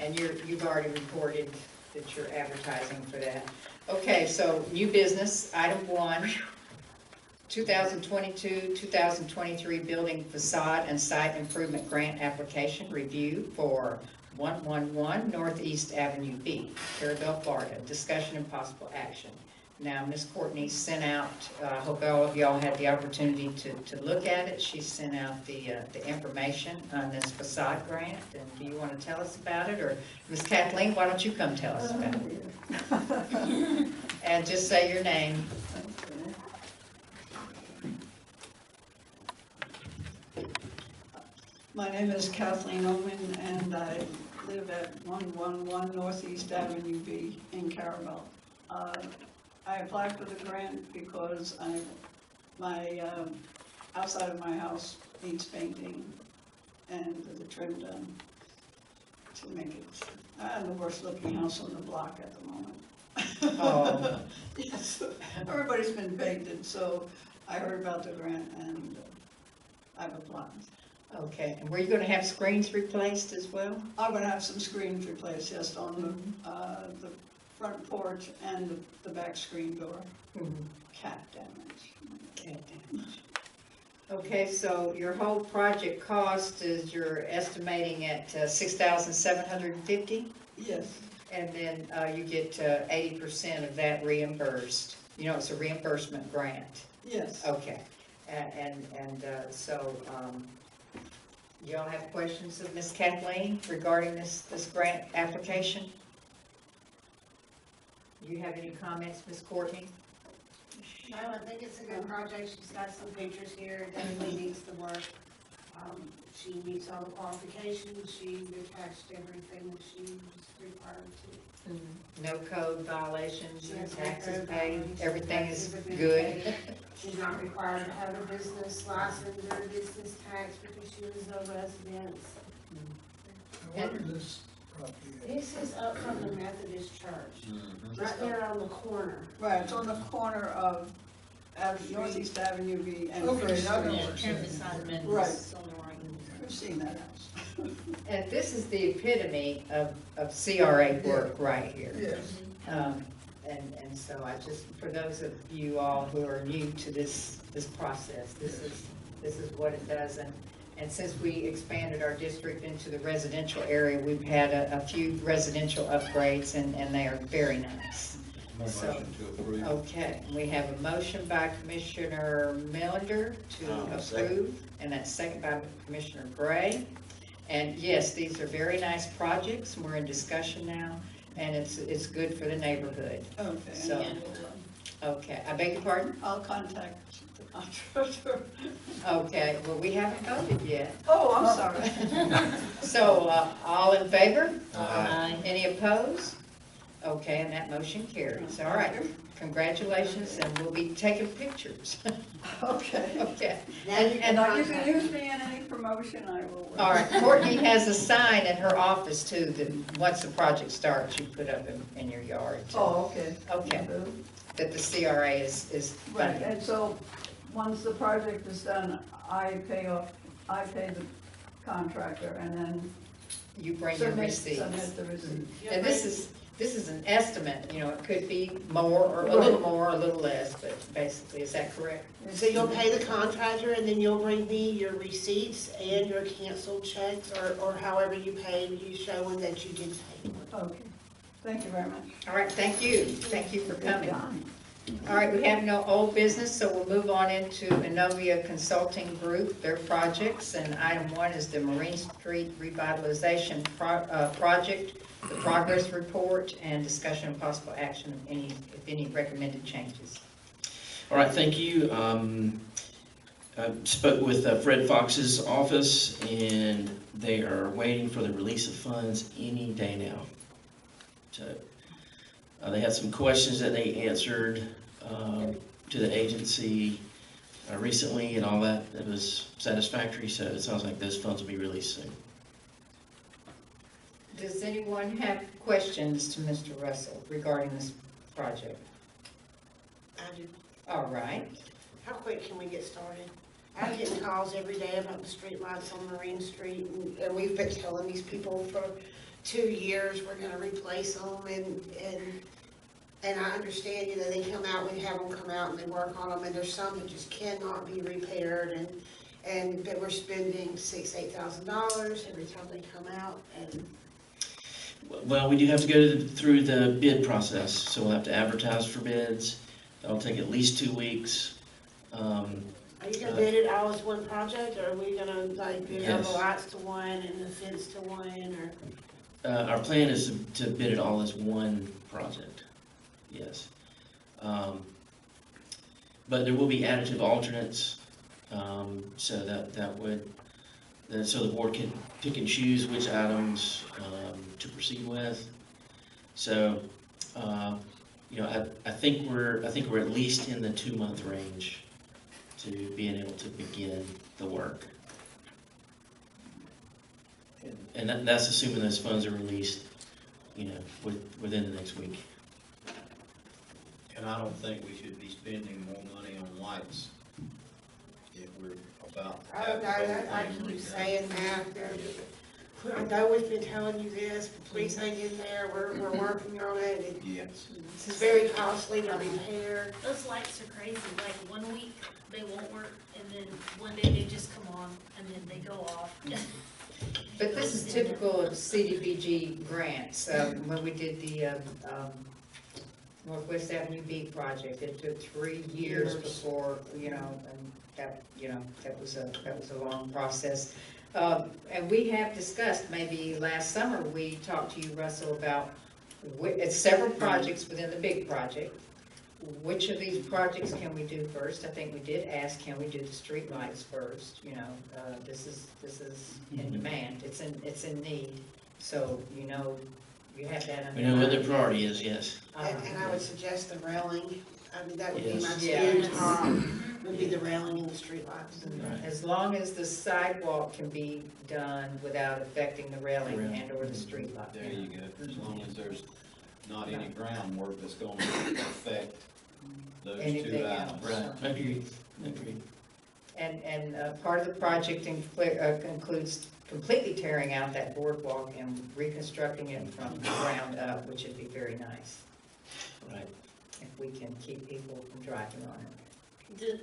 And you've already reported that you're advertising for that. Okay, so new business, item 1. 2022-2023 building facade and site improvement grant application review for 111 Northeast Avenue B, Carrabelle, Florida. Discussion and possible action. Now, Ms. Courtney sent out, I hope all of y'all had the opportunity to look at it. She sent out the information on this facade grant, and do you want to tell us about it? Or Ms. Kathleen, why don't you come tell us about it? And just say your name. My name is Kathleen Oman, and I live at 111 Northeast Avenue B in Carrabelle. I applied for the grant because my outside of my house needs painting and the trim done to make it. I have the worst looking house on the block at the moment. Oh. Yes, everybody's been painted, so I heard about the grant and I've applied. Okay, and were you going to have screens replaced as well? I'm gonna have some screens replaced, yes, on the front porch and the back screen door. Cat damage. Okay, so your whole project cost is, you're estimating at $6,750? Yes, And then you get 80% of that reimbursed. You know, it's a reimbursement grant. yes. Okay, so y'all have questions of Ms. Kathleen regarding this grant application? Do you have any comments, Ms. Courtney? No, I think it's a good project. She's got some pictures here. It definitely needs the work. She meets all the qualifications. She attached everything that she was required to. No code violations, Yes, no taxes code paid, violations, everything is taxes have been good? paid. She's not required to have a business license or a business tax because she was no resident. What is this property at? This is up from the Methodist Church, right there on the corner. Right, it's on the corner of Northeast Avenue B and Okay, First I know Street. what Turn beside Mendes Right. on the right. You've seen that house. And this is the epitome of CRA work right here. Yes. And so I just, for those of you all who are new to this process, this is what it does. And since we expanded our district into the residential area, we've had a few residential upgrades, and they are very nice. So, okay, we have a motion by Commissioner Melander to approve, and that's second by Commissioner Gray. And yes, these are very nice projects, and we're in discussion now, and it's good for the neighborhood. Okay, So- and Okay, I beg your pardon? I'll contact the contractor. Okay, well, we haven't voted yet. Oh, I'm sorry. So, all in favor? Aye. Any opposed? Okay, and that motion carries. All right, congratulations, and we'll be taking pictures. Okay. Okay. Now you can And you can contact use me in any promotion, I will. All right, Courtney has a sign in her office too, that once the project starts, you put up in your yard. Oh, okay. Okay, that the CRA is Right, funding. and so, once the project is done, I pay the contractor and then You bring your submit receipts. the receipt. And this is an estimate, you know, it could be more, or a little more, or a little less, but basically, is that correct? So you'll pay the contractor and then you'll bring me your receipts and your canceled checks or however you paid, you showing that you did pay. Okay, thank you very much. All right, thank you. Thank you for coming. Done. All right, we have no old business, so we'll move on into Innovia Consulting Group, their projects. And item 1 is the Marine Street Revitalization Project, the progress report, and discussion of possible action if any recommended changes. All right, thank you. I spoke with Fred Fox's office, and they are waiting for the release of funds any day now. So they had some questions that they answered to the agency recently, and all that. It was satisfactory, so it sounds like those funds will be released soon. Does anyone have questions to Mr. Russell regarding this project? I do. All right. How quick can we get started? I'm getting calls every day about the street lights on Marine Street, and we've been telling these people for 2 years we're gonna replace them, and I understand, you know, they come out, we have them come out and they work on them, and there's some that just cannot be repaired, and that we're spending $8,000 every time they come out, and Well, we do have to go through the bid process, so we'll have to advertise for bids, That'll take at least 2 weeks. Are you gonna bid it all as one project, or are we gonna like bid all the Yes. lots to one and the fence to one, or? Our plan is to bid it all as one project, yes. But there will be additive alternates, so that would, so the board can pick and choose which items to proceed with. So, I think we're at least in the 2-month range to being able to begin the work. And that's assuming those funds are released, within the next week. And I don't think we should be spending more money on lights if we're about to I have don't the know, whole I thing keep redone. saying that, I know we've been telling you this, but please hang in there, we're working on it, Yes. it's very costly to repair. Those lights are crazy, like 1 week they won't work, and then one day they just come on, and then they go off. But this is typical of CDBG grants. When we did the Northwest Avenue B project, it took 3 years before, and that was a long process. And we have discussed, maybe last summer, we talked to you, Russell, about several projects within the big project. Which of these projects can we do first? I think we did ask, can we do the streetlights first? This is in demand, it's in need, so you have that under. We know what the priority is, yes. And I would suggest the railing, I mean, that would be my Yes. stand Yes. would be the railing and the streetlights. Right. As long as the sidewalk can be done without affecting the railing and or the street light. There you go, as long as there's not any groundwork that's gonna affect those Anything two else. items. Right, agreed. And part of the project includes completely tearing out that boardwalk and reconstructing it from the ground up, which would be very nice, Right. if we can keep people from driving on it.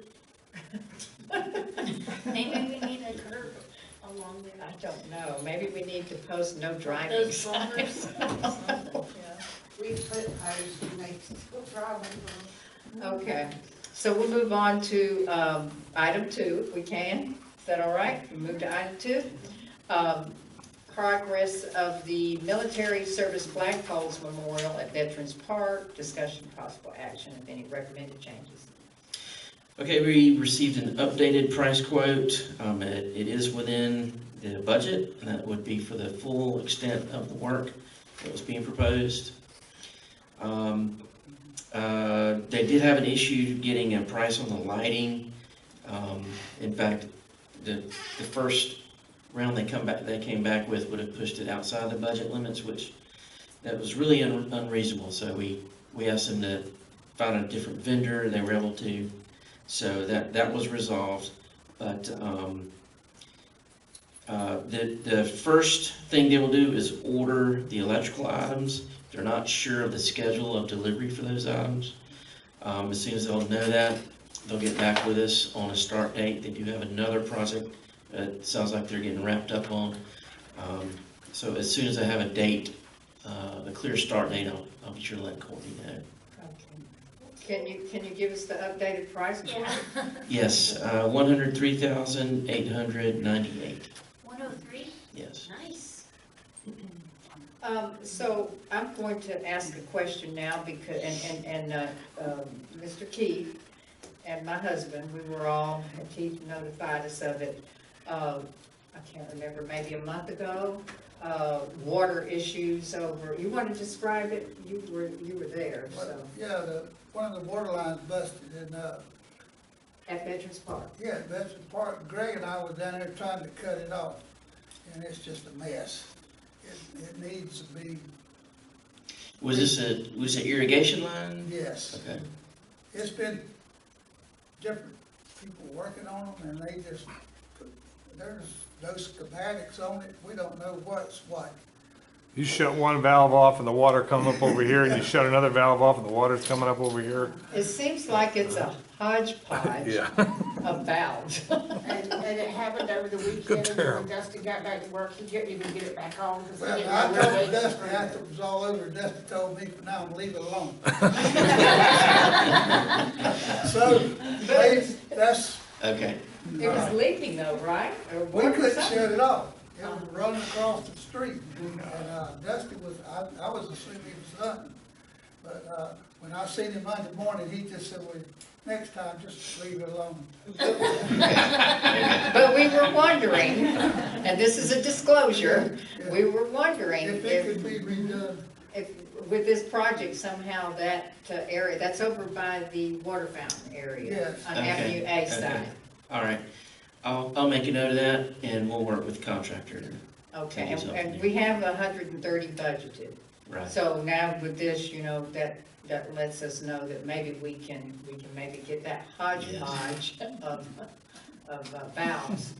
Maybe we need a curb along there. I don't know, maybe we need to post no driving Those signs. bumpers, something. We put posts and they still drive them. Okay, so we'll move on to item 2, if we can. Is that all right? We move to item 2. Progress of the Military Service Flagpoles Memorial at Veterans Park. Discussion, possible action, if any recommended changes. Okay, we received an updated price quote. It is within the budget, and that would be for the full extent of the work that was being proposed. They did have an issue getting a price on the lighting. In fact, the first round they came back with would have pushed it outside the budget limits, which that was really unreasonable. So we asked them to find a different vendor. They were able to. So that was resolved, but the first thing they will do is order the electrical items. They're not sure of the schedule of delivery for those items. As soon as they'll know that, they'll get back with us on a start date. They do have another project that it sounds like they're getting wrapped up on. So as soon as I have a date, a clear start date, I'll be sure to let Courtney know. Okay. Can you give us the updated price? Yeah. Yes, 103,898. 103? Yes. Nice. So I'm going to ask a question now because, Mr. Keith and my husband, we were all, Keith notified us of it, I can't remember, maybe a month ago, water issues over, you want to describe it? You were there, so. Yeah, one of the water lines busted in, At Veterans Park. yeah, Veterans Park. Greg and I was down there trying to cut it off, and it's just a mess. It needs to be, Was this an irrigation line? yes. Okay. It's been different people working on them, and they just, there's those schematics on it, we don't know what's what. You shut one valve off and the water comes up over here, and you shut another valve off and the water's coming up over here. It seems like it's a hodgepodge Yeah. of valves. And it happened over the weekend, and when Dusty got back to work, he couldn't even get it back on, because he Well, didn't I know where told they Dusty were. after it was all over, Dusty told me for now to leave it alone. So, that's, Okay, It was leaking though, right? Or we water or couldn't something? shut it off. It was running across the street. And Dusty was, I was assuming he was hunting. But when I seen him Monday morning, he just said, well, next time, just leave it alone. But we were wondering, and this is a disclosure, we were wondering If it could be redone. if with this project somehow that area, that's over by the water fountain area. Yes. On Okay, Avenue A okay. side. all right. I'll make a note of that, and we'll work with the contractor. Okay, Take yourself and in we have 130 budgeted. Right. So now with this, that lets us know that maybe we can maybe get that hodgepodge of valves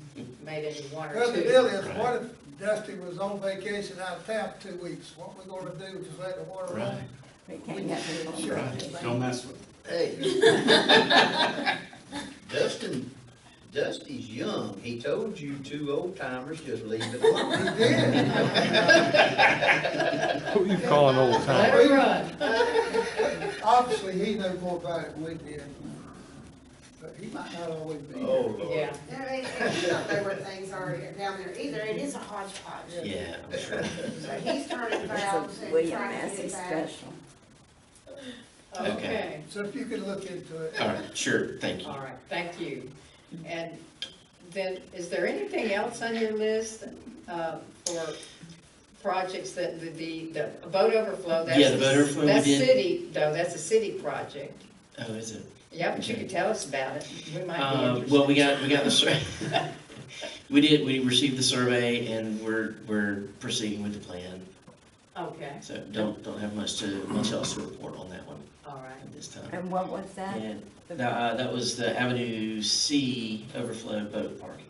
made into one or Well, the two. deal is, Right. what if Dusty was on vacation out of town for 2 weeks? What we gonna do, just let the water run? Right. We can't have it on. Sure. Right. Don't mess with it. Hey. Dusty's young. He told you two old timers just leave it alone. He did. Who you calling old Let time? her run. Obviously, he knows more about it than we did. But he might not always be. Oh, Lord. Yeah. And he don't know where things are down there either, it is a hodgepodge. Yeah, I'm sure. So he's turning valves It's a and William trying to Massey get it back. special. Okay, So if you could look into it. All right, sure, thank you. all right, thank you. And then, is there anything else on your list for projects that the boat overflow? That's Yeah, the boat overflow we That's did. city, though, that's a city project. Oh, is it? Yeah, but you Okay. could tell us about it, we might be interested. Well, we got the survey. We received the survey, and we're proceeding with the plan. Okay, So don't have much else to report on that one all right. at this time. And what was that? And that was the Avenue C overflow boat parking.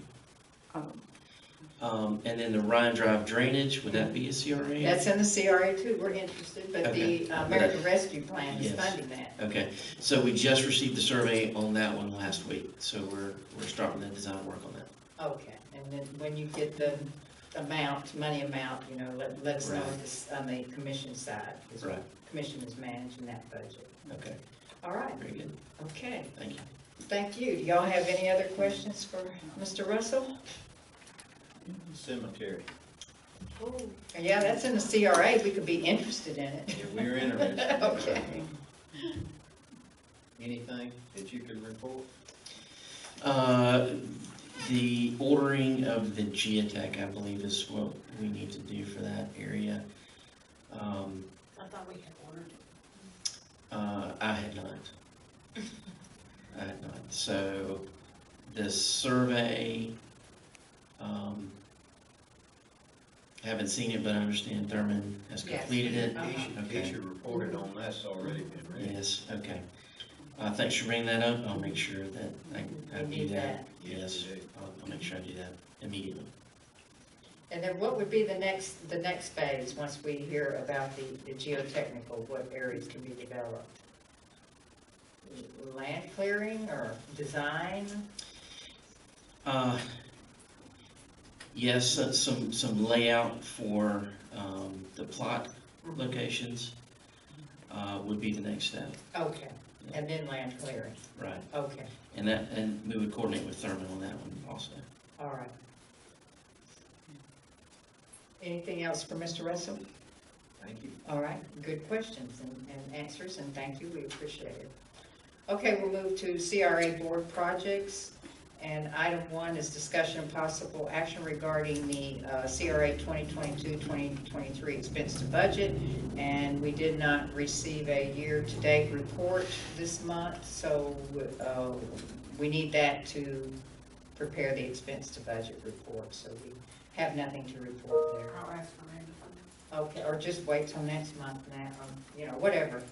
Oh, And then the Ryan Drive drainage, would that be a CRA? That's in the CRA too, we're interested, but Okay. the American Rescue Plan is Yes. funding that. Okay, so we just received the survey on that one last week, so we're starting the design work on that. Okay, and then when you get the money amount, let us know Right. on the commission side. 'Cause the Right. Commission is managing that budget. Okay, All right, very good, okay, thank you. thank you. Do y'all have any other questions for Mr. Russell? Cemetery. Yeah, that's in the CRA, we could be interested in it. If we're interested. Okay. Anything that you could report? The ordering of the geotech, I believe, is what we need to do for that area. I thought we had ordered it. I had not. I had not. So the survey, haven't seen it, but I understand Thurman has Yes. completed it. Uh-huh. He Okay. should report it on, that's already been ready. Yes, okay. Thanks for bringing that up. I'll make sure that I We do need that. that. Yes, I'll make sure I do that immediately. And then what would be the next phase, once we hear about the geotechnical, what areas can be developed? Land clearing or design? Yes, some layout for the plot locations would be the next step, Okay, and then land clearing, right? okay, And we would coordinate with Thurman on that one also. all right. Anything else for Mr. Russell? Thank you. All right, good questions and answers, and thank you, we appreciate it. Okay, we'll move to CRA board projects, and item 1 is discussion and possible action regarding the CRA 2022-2023 expense to budget, and we did not receive a year-to-date report this month, so we need that to prepare the expense to budget report, so we have nothing to report there. I'll ask for Randy. Okay, or just wait till next month now, whatever.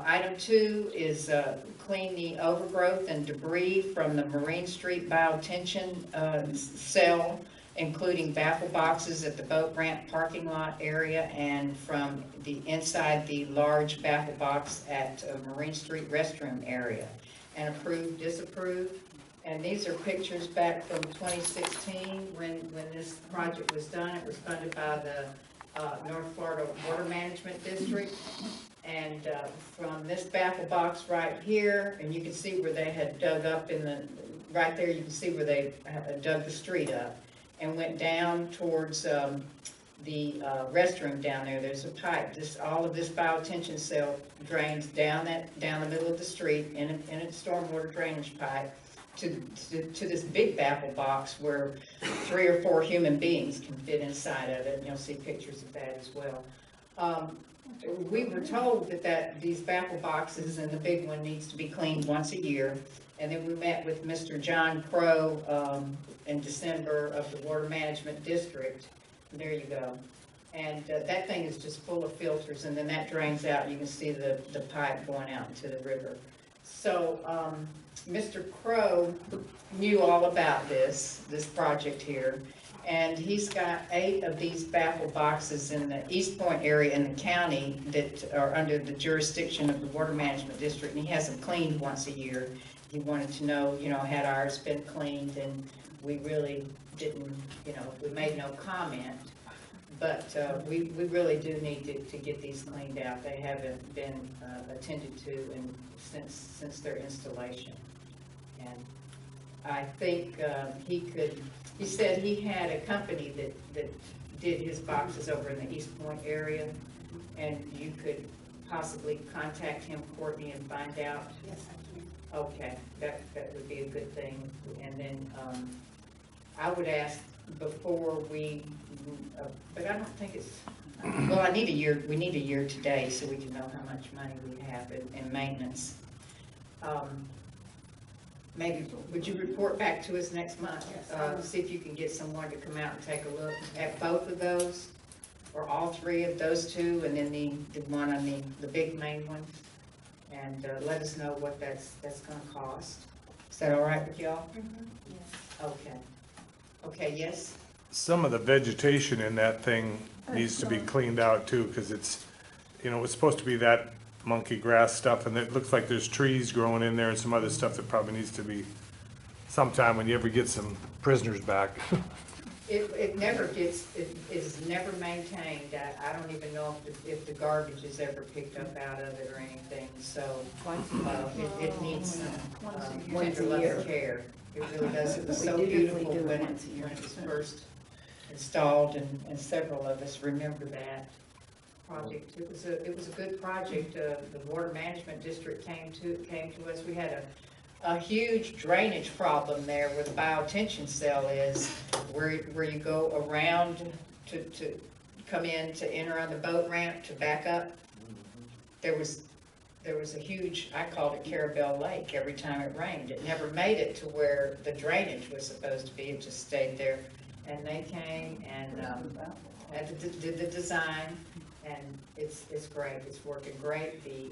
Item 2 is clean the overgrowth and debris from the Marine Street biotension cell including baffle boxes at the boat ramp parking lot area and from the inside the large baffle box at Marine Street restroom area. And approve, disapprove. And these are pictures back from 2016 when this project was done. It was funded by the North Florida Water Management District. And from this baffle box right here, and you can see where they had dug up in the, right there you can see where they dug the street up and went down towards the restroom down there. There's a pipe. All of this biotension cell drains down the middle of the street in a stormwater drainage pipe to this big baffle box where 3 or 4 human beings can fit inside of it, and you'll see pictures of that as well. We were told that these baffle boxes and the big one needs to be cleaned once a year, and then we met with Mr. John Crow in December of the Water Management District. There you go. And that thing is just full of filters, and then that drains out. You can see the pipe going out into the river. So Mr. Crow knew all about this project here, and he's got 8 of these baffle boxes in the East Point area in the county that are under the jurisdiction of the Water Management District, and he has them cleaned once a year. He wanted to know, had ours been cleaned, and we really didn't, we made no comment. But we really do need to get these cleaned out. They haven't been attended to since their installation. And I think he said he had a company that did his boxes over in the East Point area, and you could possibly contact him, Courtney, and find out. Yes, I can. Okay, that would be a good thing. And then I would ask before we, but I don't think it's, well, we need a year today so we can know how much money we have in maintenance. Maybe, would you report back to us next month? Yes. See if you can get someone to come out and take a look at both of those, or all 3 of those 2, and then the one on the big main one, and let us know what that's gonna cost. Is that all right with y'all? Mm-hmm. Yes. Okay. Okay, yes? Some of the vegetation in that thing needs to be cleaned out too, because it's supposed to be that monkey grass stuff, and it looks like there's trees growing in there and some other stuff that probably needs to be, sometime when you ever get some prisoners back. It never gets, it is never maintained. I don't even know if the garbage is ever picked up out of it or anything, so it needs some tender loving care. It really does. It was so beautiful when it was first installed, and several of us remember that project. It was a good project. The Water Management District came to us. We had a huge drainage problem there where the biotension cell is, where you go around to come in to enter on the boat ramp to back up. There was a huge, I called it Carrabelle Lake every time it rained. It never made it to where the drainage was supposed to be. It just stayed there. And they came and did the design, and it's great. It's working great. The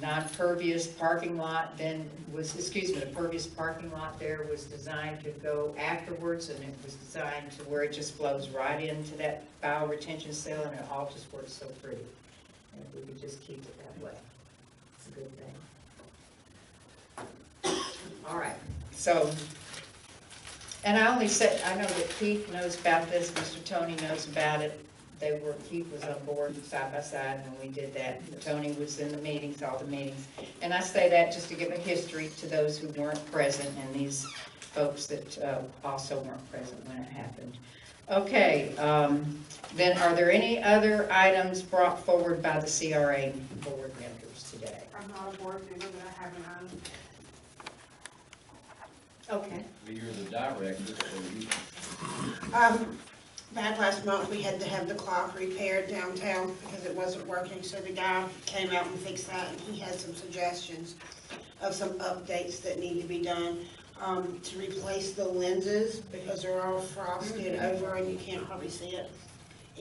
non-pervious parking lot the pervious parking lot there was designed to go afterwards, and it was designed to where it just flows right into that bioretention cell, and it all just works so pretty. And if we could just keep it that way, it's a good thing. All right, so, and I know that Keith knows about this, Mr. Tony knows about it. Keith was on board side by side when we did that. Tony was in the meetings, all the meetings. And I say that just to give a history to those who weren't present and these folks that also weren't present when it happened. Okay, then are there any other items brought forward by the CRA board members today? I'm not a board member, but I have none. Okay. Well, you're the director, so you, Back last month, we had to have the clock repaired downtown because it wasn't working, so the guy came out and fixed that, and he had some suggestions of some updates that need to be done, to replace the lenses because they're all frosted over and you can't hardly see it.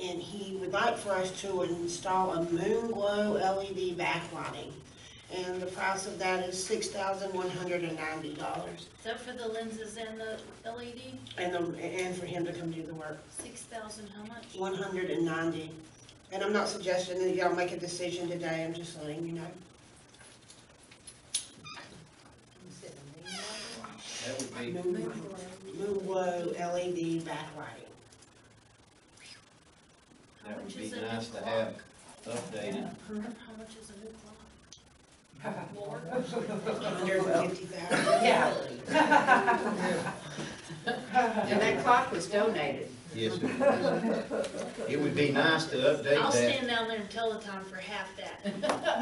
And he would like for us to install a moon glow LED backlighting. and the price of that is $6,190. Is that for the lenses and the LED? And for him to come do the work, 6,000, how much? 190. And I'm not suggesting that y'all make a decision today, I'm just letting you know. That would be, Moonway LED backlighting. that would be nice to have updated. How much is a new clock? More? 150,000. Yeah. And that clock was donated. Yes, it would be nice to update I'll that. stand down there and tell the time for half that.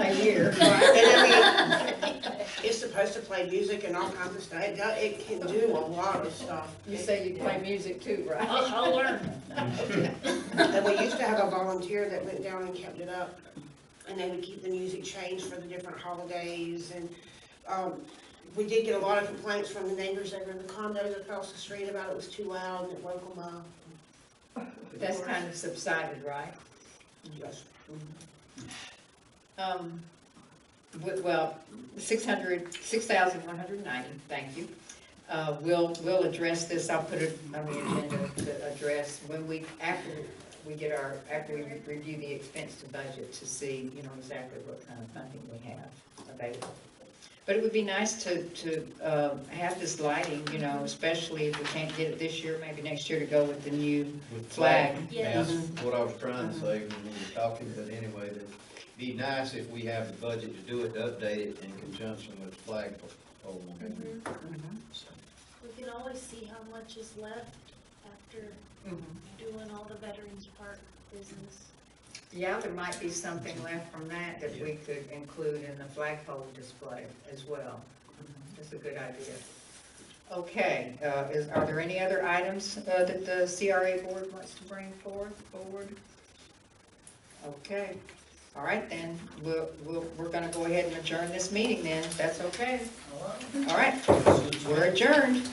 A year. And I mean, it's supposed to play music and all kinds of stuff. It can do a lot of stuff. You say you play music too, right? I'll learn. And we used to have a volunteer that went down and kept it up. And they would keep the music changed for the different holidays. And we did get a lot of complaints from the neighbors that were in the condos across the street about it was too loud and it woke them up. That's kind of subsided, right? Yes. Well, 6,190, thank you. We'll address this, I'll put it on the agenda to address when after we review the expense to budget to see, exactly what kind of funding we have available. But it would be nice to have this lighting, especially if we can't get it this year, maybe next year to go with the new With flag. Yeah. That's what I was trying to say when we were talking, but anyway, it'd be nice if we have the budget to do it, to update it in conjunction with flag pole. We can always see how much is left after doing all the Veterans Park business. Yeah, there might be something left from that we could include in the flagpole display as well. That's a good idea. Okay, are there any other items that the CRA board wants to bring forward? Okay, all right then, we're gonna go ahead and adjourn this meeting then, if that's okay. All right, we're adjourned.